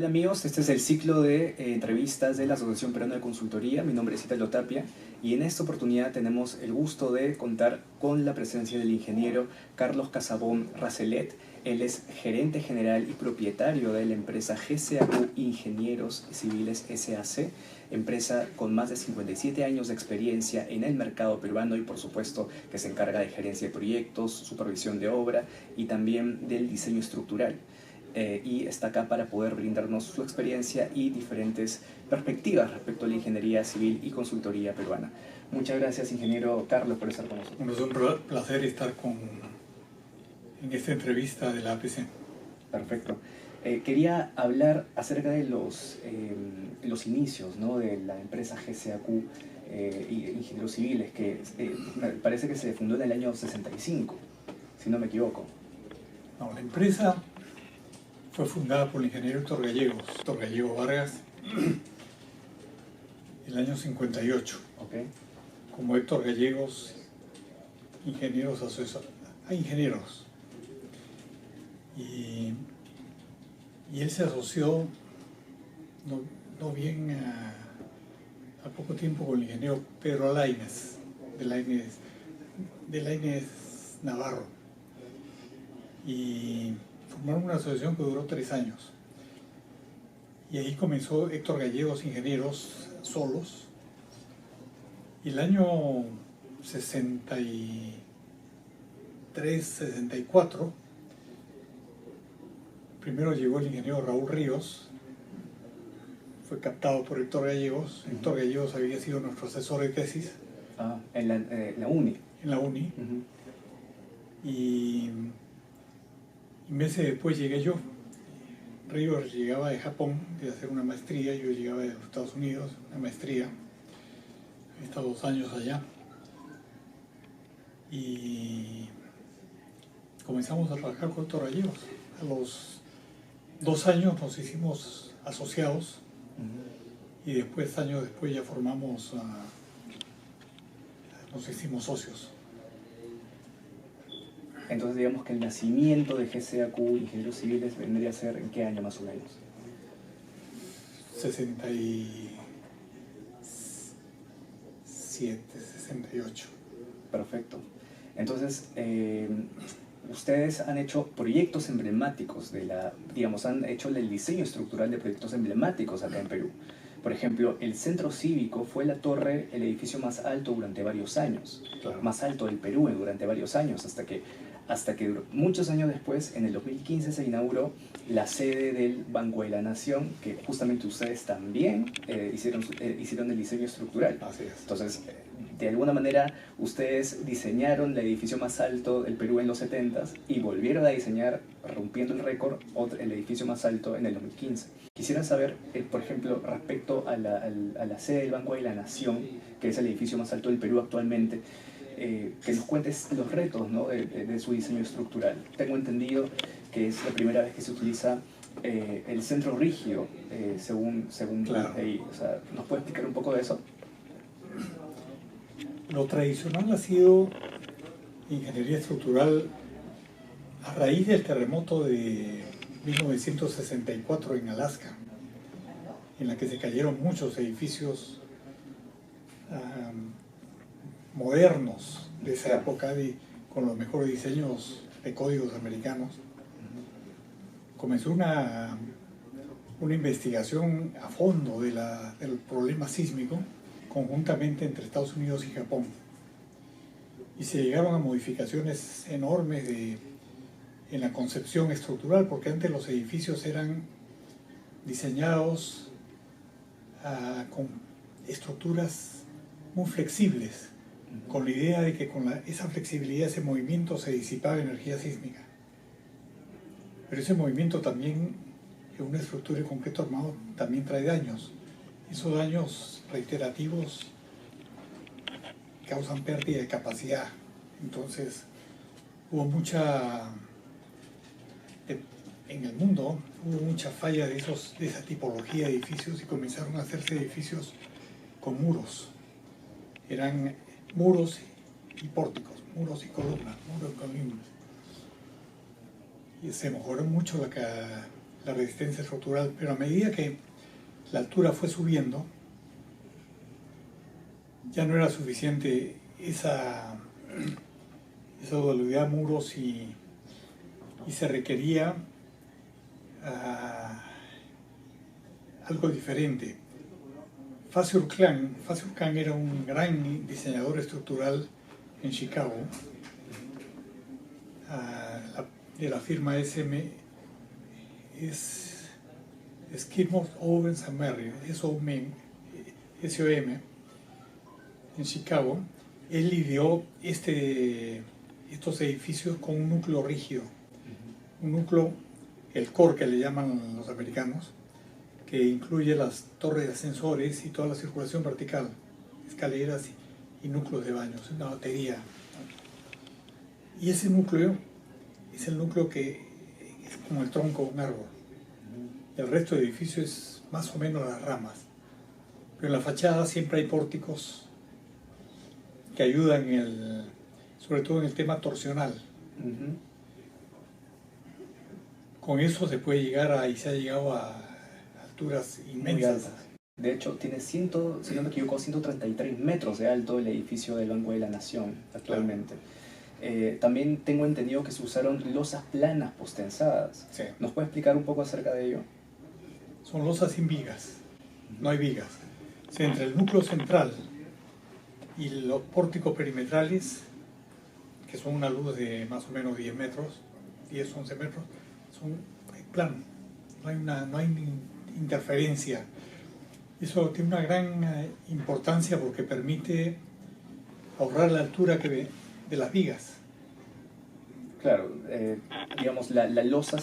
Hola amigos, este es el ciclo de entrevistas de la Asociación Peruana de Consultoría. Mi nombre es Italo Tapia y en esta oportunidad tenemos el gusto de contar con la presencia del ingeniero Carlos Casabón Racelet. Él es gerente general y propietario de la empresa GCAQ Ingenieros Civiles SAC, empresa con más de 57 años de experiencia en el mercado peruano y por supuesto que se encarga de gerencia de proyectos, supervisión de obra y también del diseño estructural. Y está acá para poder brindarnos su experiencia y diferentes perspectivas respecto a la ingeniería civil y consultoría peruana. Muchas gracias, ingeniero Carlos, por estar con nosotros. Bueno, es un placer estar en esta entrevista de la APC. Perfecto. Quería hablar acerca de los inicios, ¿no?, de la empresa GCAQ Ingenieros Civiles, que me parece que se fundó en el año 65, si no me equivoco. No, la empresa fue fundada por el ingeniero Héctor Gallego Vargas, en el año 58. Okay. Como Héctor Gallegos, ingenieros. Y él se asoció no bien a poco tiempo con el ingeniero Pedro Alaines, de Lainez Navarro. Y formaron una asociación que duró 3 años. Y ahí comenzó Héctor Gallegos Ingenieros solos. Y el año 63, 64, primero llegó el ingeniero Raúl Ríos, fue captado por Héctor Gallegos. Héctor Gallegos había sido nuestro asesor de tesis. En la UNI. En la UNI. Y meses después llegué yo. Ríos llegaba de Japón de hacer una maestría, yo llegaba de los Estados Unidos, una maestría. He estado 2 años allá. Y comenzamos a trabajar con Héctor Gallegos. A los 2 años nos hicimos asociados y después, años después, ya nos hicimos socios. Entonces digamos que el nacimiento de GCAQ Ingenieros Civiles vendría a ser ¿en qué año más o menos? 67, 68. Perfecto. Entonces, ustedes han hecho proyectos emblemáticos han hecho el diseño estructural de proyectos emblemáticos acá en Perú. Por ejemplo, el Centro Cívico fue el edificio más alto durante varios años, Claro. Más alto del Perú durante varios años, hasta que muchos años después, en el 2015, se inauguró la sede del Banco de la Nación, que justamente ustedes también hicieron el diseño estructural. Así es. Entonces, de alguna manera, ustedes diseñaron el edificio más alto del Perú en los 70s y volvieron a diseñar, rompiendo el récord, el edificio más alto en el 2015. Quisiera saber, por ejemplo, respecto a la sede del Banco de la Nación, que es el edificio más alto del Perú actualmente, que nos cuentes los retos, ¿no?, de su diseño estructural. Tengo entendido que es la primera vez que se utiliza el centro rígido, según Claro. o sea, ¿nos puede explicar un poco de eso? Lo tradicional ha sido ingeniería estructural a raíz del terremoto de 1964 en Alaska, en la que se cayeron muchos edificios modernos de esa época, con los mejores diseños de códigos americanos. Comenzó una investigación a fondo del problema sísmico conjuntamente entre Estados Unidos y Japón. Y se llegaron a modificaciones enormes en la concepción estructural, porque antes los edificios eran diseñados con estructuras muy flexibles, con la idea de que con esa flexibilidad, ese movimiento, se disipaba energía sísmica. Pero ese movimiento también, en una estructura de concreto armado, también trae daños. Esos daños reiterativos causan pérdida de capacidad. Entonces, hubo en el mundo, hubo mucha falla de esa tipología de edificios y comenzaron a hacerse edificios con muros. Eran muros y pórticos, muros y columnas, muros y columnas. Y se mejoró mucho la resistencia estructural, pero a medida que la altura fue subiendo, ya no era suficiente esa dualidad muros y se requería algo diferente. Fazio Khan era un gran diseñador estructural en Chicago, de la firma SM, es Skidmore, Owens and Merrill, SOM, en Chicago. Él ideó estos edificios con un núcleo rígido, un núcleo, el core que le llaman los americanos, que incluye las torres de ascensores y toda la circulación vertical, escaleras y núcleos de baños, una batería. Y ese núcleo es el núcleo que es como el tronco de un árbol. El resto del edificio es más o menos las ramas. Pero en la fachada siempre hay pórticos que ayudan sobre todo en el tema torsional. Con eso se puede llegar y se ha llegado a alturas inmensas. De hecho, tiene si no me equivoco, 133 metros de alto el edificio del Banco de la Nación actualmente. También tengo entendido que se usaron losas planas postensadas. Sí. ¿Nos puede explicar un poco acerca de ello? Son losas sin vigas, no hay vigas. O sea, entre el núcleo central y los pórticos perimetrales, que son una luz de más o menos 10 metros, 10, 11 metros, son planos, no hay interferencia. Eso tiene una gran importancia porque permite ahorrar la altura de las vigas. Claro, digamos, la losa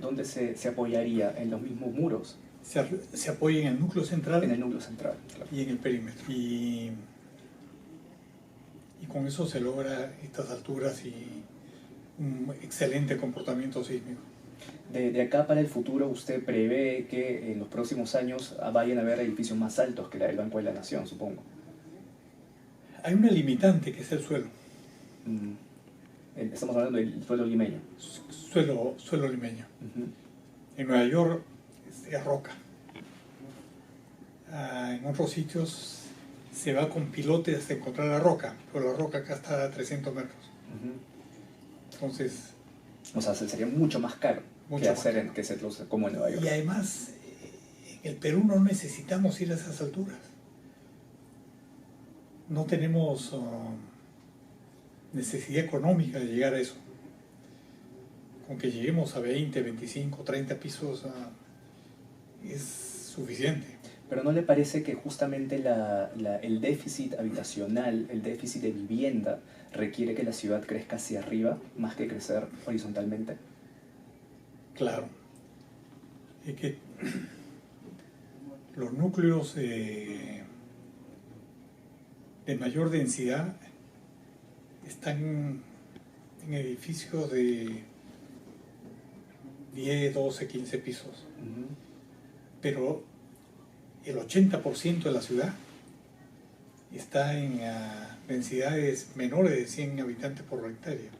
¿dónde se apoyaría? ¿En los mismos muros? Se apoya en el núcleo central. En el núcleo central, claro. Y en el perímetro. Y con eso se logra estas alturas y un excelente comportamiento sísmico. De acá para el futuro, ¿usted prevé que en los próximos años vayan a haber edificios más altos que la del Banco de la Nación, supongo? Hay una limitante que es el suelo. Estamos hablando del suelo limeño. Suelo limeño. En Nueva York es roca. En otros sitios se va con pilotes hasta encontrar la roca, pero la roca acá está a 300 metros. Entonces... O sea, sería mucho más caro que hacerlo como en Nueva York. Y además, en el Perú no necesitamos ir a esas alturas. No tenemos necesidad económica de llegar a eso. Con que lleguemos a 20, 25, 30 pisos es suficiente. Pero ¿no le parece que justamente el déficit habitacional, el déficit de vivienda, requiere que la ciudad crezca hacia arriba más que crecer horizontalmente? Claro. Es que los núcleos de mayor densidad están en edificios de 10, 12, 15 pisos. Pero el 80% de la ciudad está en densidades menores de 100 habitantes por hectárea.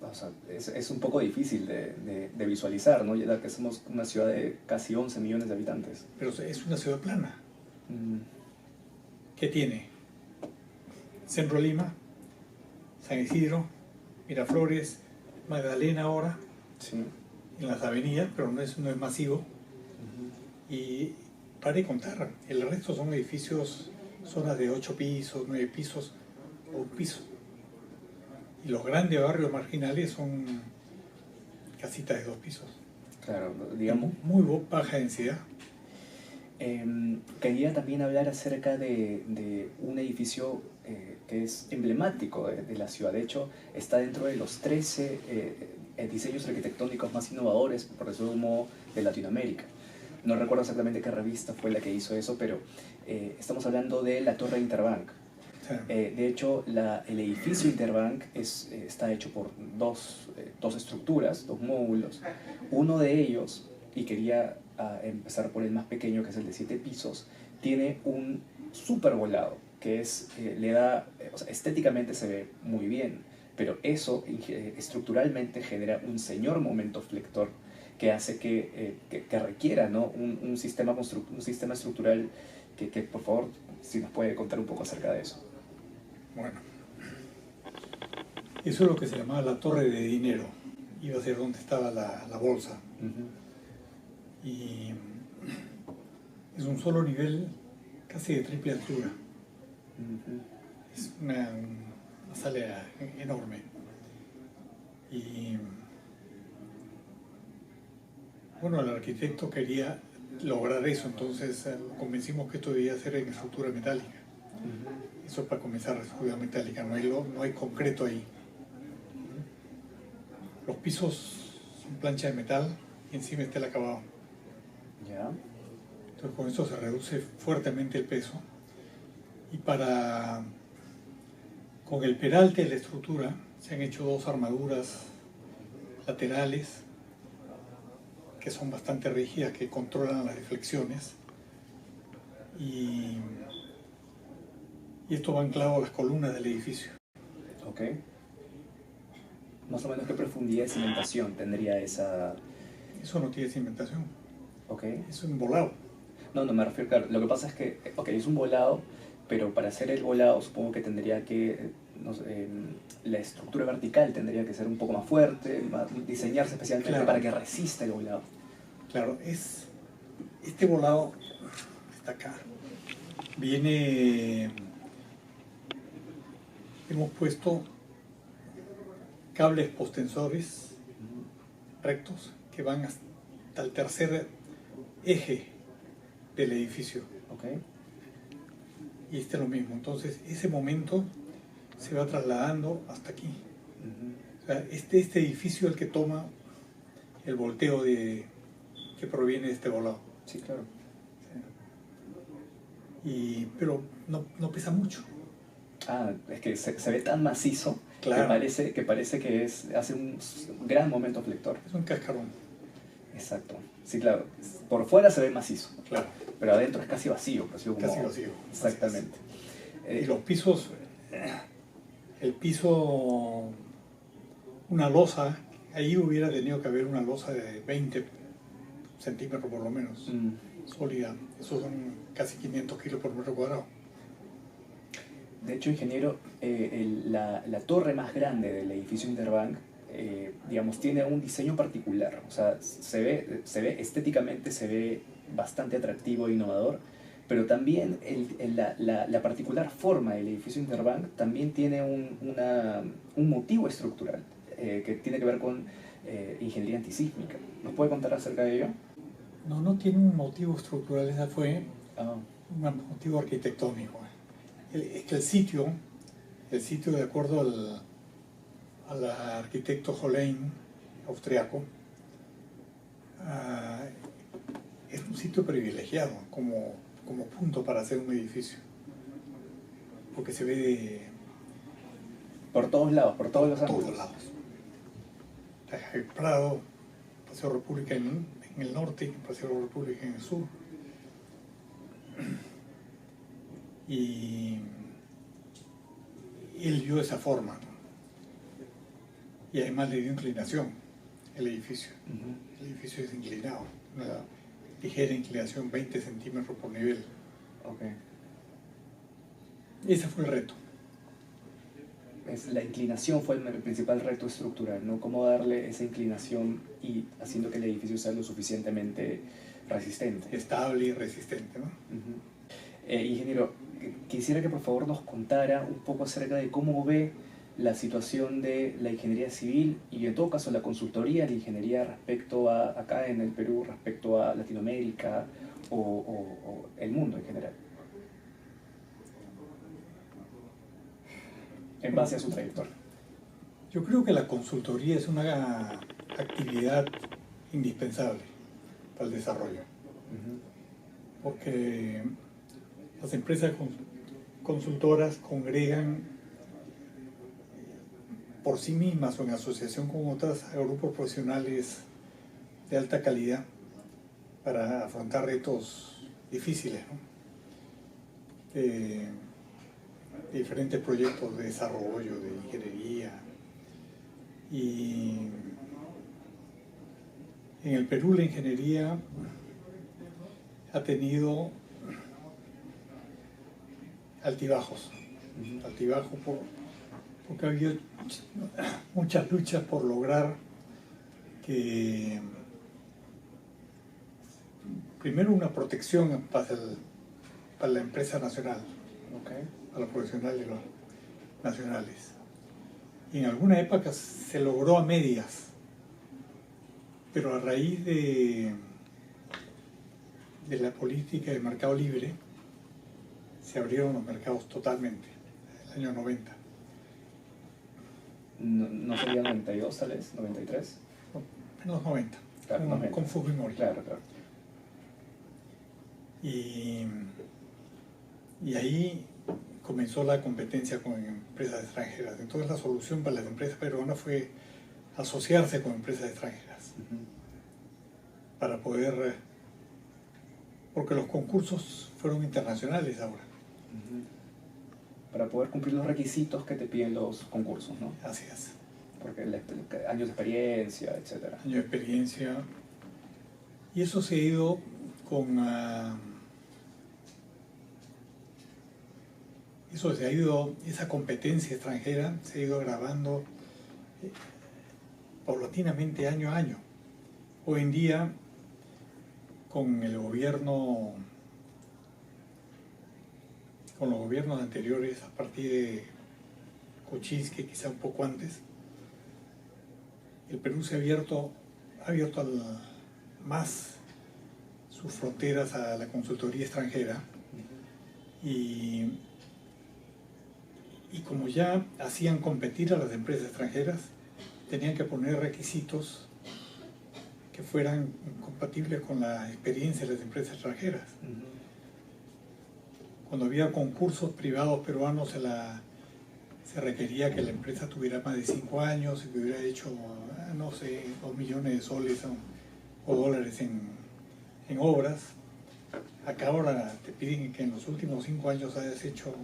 O sea, es un poco difícil de visualizar, ¿no? Ya que somos una ciudad de casi 11 millones de habitantes. Pero es una ciudad plana. ¿Qué tiene? Centro Lima, San Isidro, Miraflores, Magdalena ahora, sí, en las avenidas, pero no es masivo. Y para de contar, el resto son edificios, zonas de 8 pisos, 9 pisos o un piso. Y los grandes barrios marginales son casitas de 2 pisos. Claro, digamos. Muy baja densidad. Quería también hablar acerca de un edificio que es emblemático de la ciudad. De hecho, está dentro de los 13 diseños arquitectónicos más innovadores, por decirlo de un modo, de Latinoamérica. No recuerdo exactamente qué revista fue la que hizo eso, pero estamos hablando de la Torre Interbank. Sí. De hecho, el edificio Interbank está hecho por dos estructuras, dos módulos. Uno de ellos, y quería empezar por el más pequeño, que es el de 7 pisos, tiene un súper volado, que le da, o sea, estéticamente se ve muy bien, pero eso estructuralmente genera un señor momento flector que hace que requiera, ¿no? un sistema estructural que, por favor, si nos puede contar un poco acerca de eso. Bueno, eso es lo que se llamaba la torre de dinero. Iba a ser donde estaba la bolsa. Y es un solo nivel casi de triple altura. Es una sala enorme. Y bueno, el arquitecto quería lograr eso, entonces convencimos que esto debía ser en estructura metálica. Eso es para comenzar, estructura metálica, no hay concreto ahí. Los pisos son plancha de metal y encima está el acabado. Ya. Entonces con eso se reduce fuertemente el peso. Y con el peralte de la estructura se han hecho 2 armaduras laterales que son bastante rígidas, que controlan las deflexiones. Y esto va anclado a las columnas del edificio. Ok. Más o menos, ¿qué profundidad de cimentación tendría esa...? Eso no tiene cimentación. Ok. Es un volado. No, me refiero, claro, lo que pasa es que, ok, es un volado, pero para hacer el volado supongo que tendría que, no sé, la estructura vertical tendría que ser un poco más fuerte, diseñarse especialmente, claro, para que resista el volado. Claro, este volado está acá. Hemos puesto cables postensores rectos que van hasta el tercer eje del edificio. Okay. Y este es lo mismo. Entonces, ese momento se va trasladando hasta aquí. O sea, este edificio es el que toma el volteo que proviene de este volado. Sí, claro. Pero no pesa mucho. Ah, es que se ve tan macizo, claro, que parece que hace un gran momento flector. Es un cascarón. Exacto. Sí, claro. Por fuera se ve macizo. Claro. Pero adentro es casi vacío. Casi vacío. Exactamente. Y los pisos, el piso, una losa, ahí hubiera tenido que haber una losa de 20 centímetros por lo menos, sólida. Esos son casi 500 kilos por metro cuadrado. De hecho, ingeniero, la torre más grande del edificio Interbank, digamos, tiene un diseño particular. O sea, se ve estéticamente, se ve bastante atractivo e innovador, pero también la particular forma del edificio Interbank también tiene un motivo estructural que tiene que ver con ingeniería antisísmica. ¿Nos puede contar acerca de ello? No tiene un motivo estructural, ese fue un motivo arquitectónico. Es que el sitio, de acuerdo al arquitecto Hollein, austriaco, es un sitio privilegiado como punto para hacer un edificio, porque se ve por todos lados, por todos los ángulos. Todos lados. El Prado, Paseo República en el norte, Paseo República en el sur. Y él vio esa forma, ¿no? Y además le dio inclinación el edificio. El edificio es inclinado, una ligera inclinación, 20 centímetros por nivel. Okay. Ese fue el reto. La inclinación fue el principal reto estructural, ¿no? Cómo darle esa inclinación y haciendo que el edificio sea lo suficientemente resistente. Estable y resistente, ¿no? Ingeniero, quisiera que por favor nos contara un poco acerca de cómo ve la situación de la ingeniería civil y en todo caso la consultoría de ingeniería respecto a acá en el Perú, respecto a Latinoamérica o el mundo en general, en base a su trayectoria. Yo creo que la consultoría es una actividad indispensable para el desarrollo, porque las empresas consultoras congregan por sí mismas o en asociación con otros grupos profesionales de alta calidad para afrontar retos difíciles, ¿no? De diferentes proyectos de desarrollo, de ingeniería. Y En el Perú la ingeniería ha tenido altibajos, porque ha habido muchas luchas por lograr que, primero, una protección para la empresa nacional, para los profesionales nacionales. Y en alguna época se logró a medias, pero a raíz de la política de mercado libre se abrieron los mercados totalmente, en el año 90. ¿No sería 92 tal vez? ¿93? En los 90, claro, con, 90. con Fujimori. Claro, claro. Y ahí comenzó la competencia con empresas extranjeras. Entonces la solución para las empresas peruanas fue asociarse con empresas extranjeras para poder, porque los concursos fueron internacionales ahora. Para poder cumplir los requisitos que te piden los concursos, ¿no? Así es. Porque años de experiencia, etcétera. Años de experiencia. Y eso se ha ido con... esa competencia extranjera se ha ido agravando paulatinamente año a año. Hoy en día, con el gobierno, con los gobiernos anteriores, a partir de Kuczynski, quizá un poco antes, el Perú se ha abierto más sus fronteras a la consultoría extranjera y como ya hacían competir a las empresas extranjeras, tenían que poner requisitos que fueran compatibles con la experiencia de las empresas extranjeras. Cuando había concursos privados peruanos se requería que la empresa tuviera más de 5 años y que hubiera hecho, no sé, 2 millones de soles o dólares en obras. Acá ahora te piden que en los últimos 5 años hayas hecho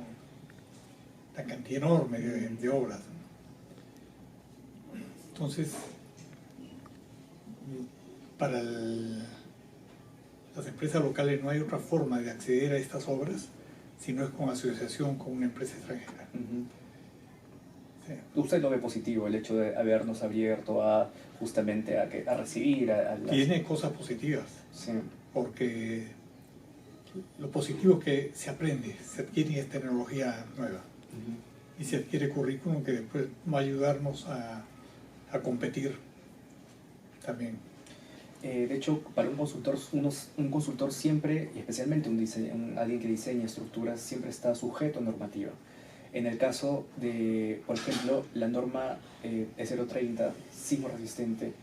una cantidad enorme de obras. Entonces, para las empresas locales no hay otra forma de acceder a estas obras si no es con asociación con una empresa extranjera. Sí. ¿Usted lo ve positivo, el hecho de habernos abierto justamente a recibir a las... Tiene cosas positivas, sí, porque lo positivo es que se aprende, se adquiere tecnología nueva y se adquiere currículum que después va a ayudarnos a competir también. De hecho, para un consultor siempre, y especialmente alguien que diseña estructuras, siempre está sujeto a normativa. En el caso de, por ejemplo, la norma E030, sismo resistente,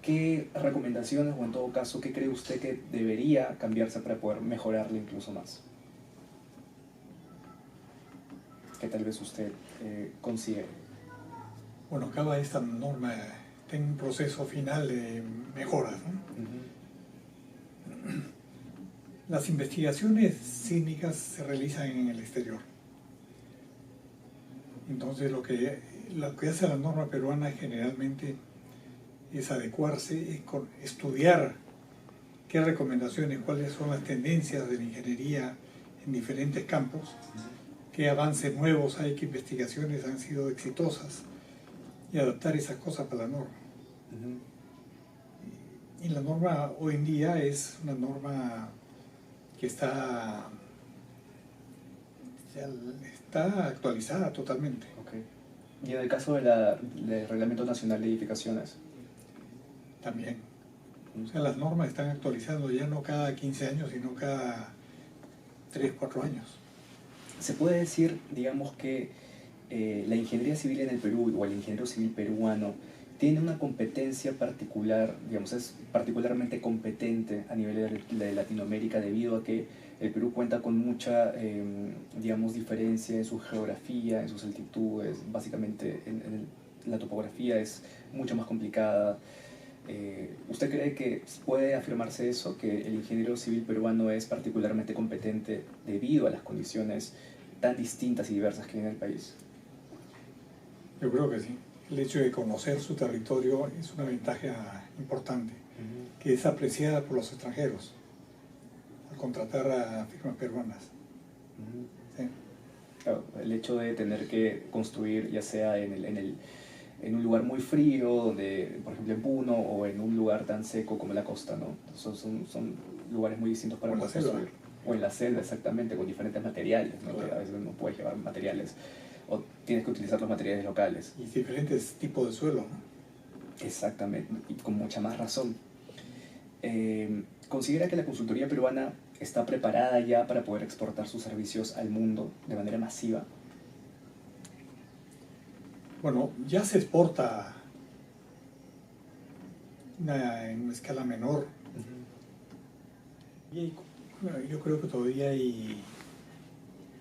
¿qué recomendaciones o en todo caso, qué cree usted que debería cambiarse para poder mejorarla incluso más? ¿Qué tal vez usted considere? Bueno, acaba esta norma en un proceso final de mejoras, ¿no? Las investigaciones sísmicas se realizan en el exterior. Entonces lo que hace la norma peruana generalmente es adecuarse, estudiar qué recomendaciones, cuáles son las tendencias de la ingeniería en diferentes campos, qué avances nuevos hay, qué investigaciones han sido exitosas, y adaptar esas cosas para la norma. Y la norma hoy en día es una norma que está actualizada totalmente. Okay. Y en el caso del Reglamento Nacional de Edificaciones. También. O sea, las normas están actualizando ya no cada 15 años, sino cada 3, 4 años. Se puede decir, digamos, que la ingeniería civil en el Perú, o el ingeniero civil peruano, tiene una competencia particular, digamos, es particularmente competente a nivel de Latinoamérica debido a que el Perú cuenta con mucha, digamos, diferencia en su geografía, en sus altitudes, básicamente la topografía es mucho más complicada. ¿Usted cree que puede afirmarse eso, que el ingeniero civil peruano es particularmente competente debido a las condiciones tan distintas y diversas que hay en el país? Yo creo que sí. el hecho de conocer su territorio es una ventaja importante, que es apreciada por los extranjeros al contratar a firmas peruanas. Sí. Claro, el hecho de tener que construir, ya sea en un lugar muy frío, donde, por ejemplo en Puno, o en un lugar tan seco como la costa, ¿no? Son lugares muy distintos para poder construir. O en la selva, exactamente, con diferentes materiales, ¿no? Claro. Que a veces no puedes llevar materiales, o tienes que utilizar los materiales locales. Y diferentes tipos de suelo, ¿no? Exactamente, y con mucha más razón. ¿Considera que la consultoría peruana está preparada ya para poder exportar sus servicios al mundo de manera masiva? Bueno, ya se exporta en una escala menor. Y yo creo que todavía hay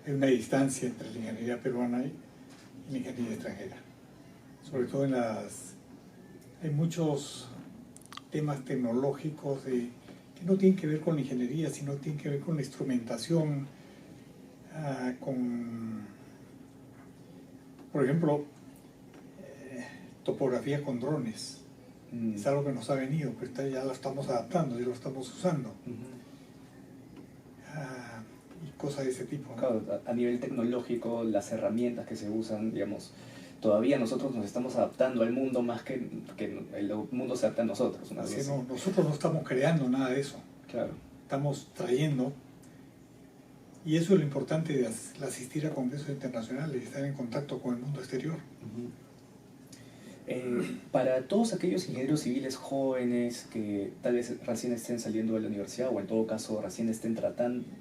una distancia entre la ingeniería peruana y la ingeniería extranjera. Sobre todo hay muchos temas tecnológicos que no tienen que ver con la ingeniería, sino tienen que ver con la instrumentación, por ejemplo, topografía con drones. Es algo que nos ha venido, pero ya lo estamos adaptando, ya lo estamos usando. Y cosas de ese tipo, ¿no? Claro, a nivel tecnológico, las herramientas que se usan, digamos, todavía nosotros nos estamos adaptando al mundo más que el mundo se adapta a nosotros. Nosotros no estamos creando nada de eso. Claro. Estamos trayendo, y eso es lo importante de asistir a congresos internacionales y estar en contacto con el mundo exterior. Para todos aquellos ingenieros civiles jóvenes que tal vez recién estén saliendo de la universidad, o en todo caso recién estén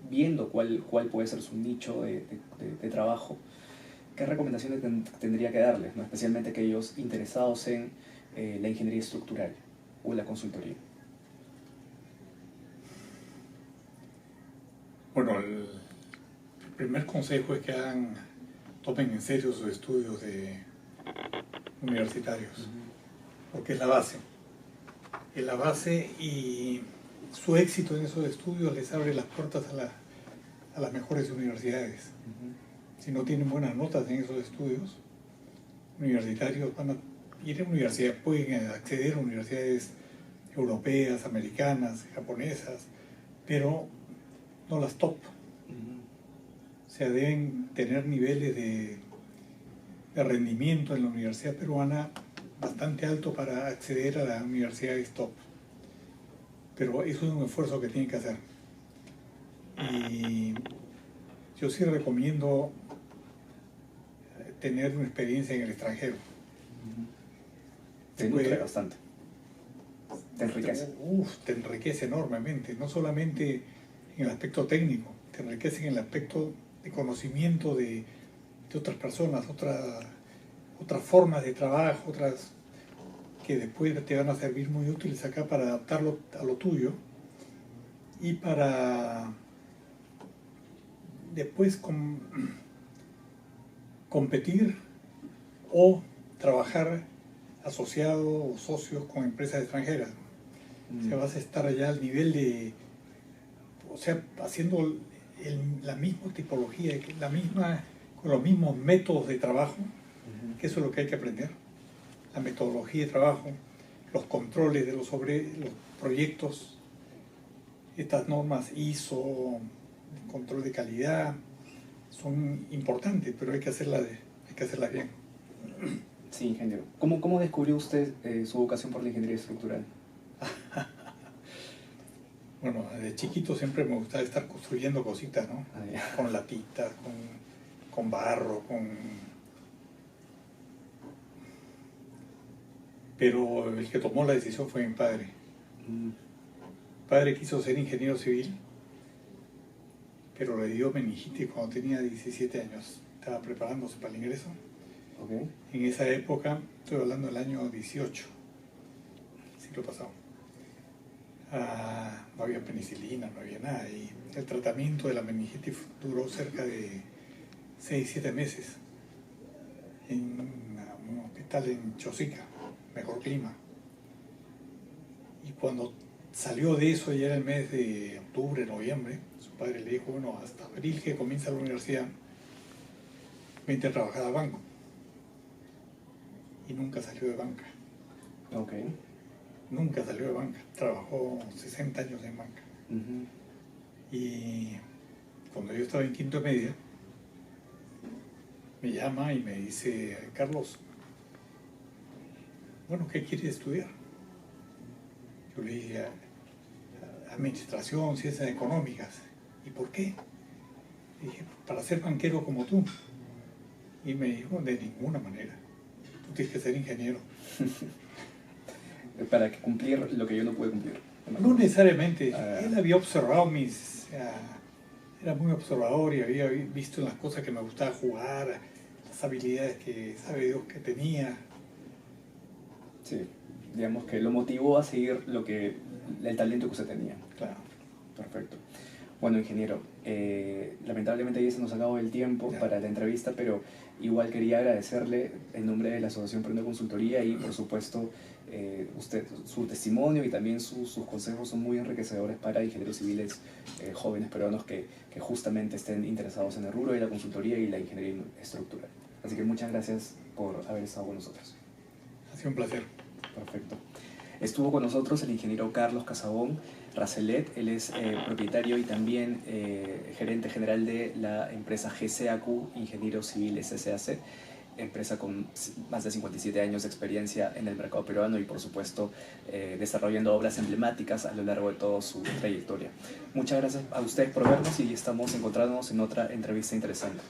viendo cuál puede ser su nicho de trabajo, ¿qué recomendaciones tendría que darles, ¿no? Especialmente aquellos interesados en la ingeniería estructural o la consultoría? Bueno, el primer consejo es que tomen en serio sus estudios universitarios, porque es la base. Es la base, y su éxito en esos estudios les abre las puertas a las mejores universidades. Si no tienen buenas notas en esos estudios universitarios, van a ir a universidades, pueden acceder a universidades europeas, americanas, japonesas, pero no las top. O sea, deben tener niveles de rendimiento en la universidad peruana bastante alto para acceder a las universidades top. Pero eso es un esfuerzo que tienen que hacer. Y yo sí recomiendo tener una experiencia en el extranjero. Te nutre bastante. Te enriquece. Te enriquece enormemente, no solamente en el aspecto técnico, te enriquece en el aspecto de conocimiento de otras personas, otras formas de trabajo, otras que después te van a servir muy útiles acá para adaptarlo a lo tuyo y para después competir o trabajar asociado o socios con empresas extranjeras. O sea, vas a estar allá al nivel o sea, haciendo la misma tipología, con los mismos métodos de trabajo, que eso es lo que hay que aprender. La metodología de trabajo, los controles de los proyectos, estas normas ISO, control de calidad, son importantes, pero hay que hacerlas bien. Sí, ingeniero. ¿Cómo descubrió usted su vocación por la ingeniería estructural? Bueno, desde chiquito siempre me gustaba estar construyendo cositas, ¿no? Con latitas, con barro, Pero el que tomó la decisión fue mi padre. Mi padre quiso ser ingeniero civil, pero le dio meningitis cuando tenía 17 años. Estaba preparándose para el ingreso. Okay. En esa época, estoy hablando del año 18, siglo pasado. No había penicilina, no había nada. Y el tratamiento de la meningitis duró cerca de 6-7 meses en un hospital en Chosica, mejor clima. Y cuando salió de eso, ya era el mes de octubre, noviembre, su padre le dijo, bueno, hasta abril que comienza la universidad, vente a trabajar al banco. y nunca salió de banca. Ok. Nunca salió de banca. Trabajó 60 años en banca. Ujú. Y cuando yo estaba en quinto media, me llama y me dice, Carlos, bueno, ¿qué quieres estudiar? Yo le dije, administración, ciencias económicas. ¿Y por qué? Le dije, para ser banquero como tú. Y me dijo, de ninguna manera. Tú tienes que ser ingeniero. Para que cumplir lo que yo no pude cumplir. No necesariamente. Él había observado era muy observador y había visto las cosas que me gustaba jugar, las habilidades que sabe Dios que tenía. Sí, digamos que lo motivó a seguir el talento que usted tenía. Claro. Perfecto. Bueno, ingeniero, lamentablemente ya se nos acabó el tiempo para la entrevista, pero igual quería agradecerle en nombre de la Asociación Peruana de Consultoría y, por supuesto, su testimonio y también sus consejos son muy enriquecedores para ingenieros civiles jóvenes peruanos que justamente estén interesados en el rubro de la consultoría y la ingeniería estructural. Así que muchas gracias por haber estado con nosotros. Ha sido un placer. Perfecto. Estuvo con nosotros el ingeniero Carlos Casabón Racelet. Él es propietario y también gerente general de la empresa GCAQ Ingenieros Civiles SAC, empresa con más de 57 años de experiencia en el mercado peruano y, por supuesto, desarrollando obras emblemáticas a lo largo de toda su trayectoria. Muchas gracias a ustedes por vernos y estamos encontrándonos en otra entrevista interesante.